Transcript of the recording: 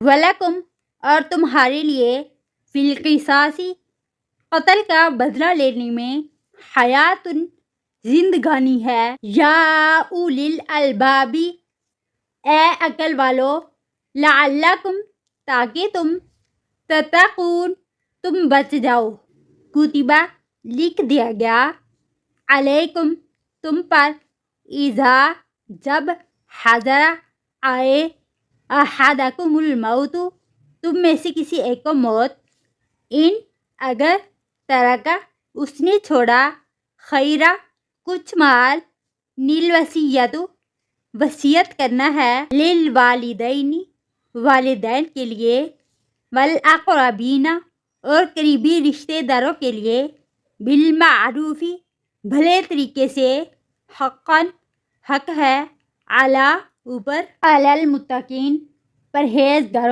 وَلَكُمْ اور تمہارے لیے فی القصاص قتل کا بدلہ لینے میں حیات زندگانی ہے یا اولی الالباب اے عقل والو لعلکم تاکہ تم تتقون تم بچ جاؤ کتبہ لکھ دیا گیا علیکم تم پر اذا جب حضر آئے احدکم الموت تم میں سے کسی ایک کو موت ان اگر ترکہ اس نے چھوڑا خیرہ کچھ مال للوصیۃ وصیت کرنا ہے للوالدین والدین کے لیے والاقربین اور قریبی رشتہ داروں کے لیے بالمعروف بھلے طریقے سے حقا حق ہے علی اوپر علی المتقین پرہیزگاروں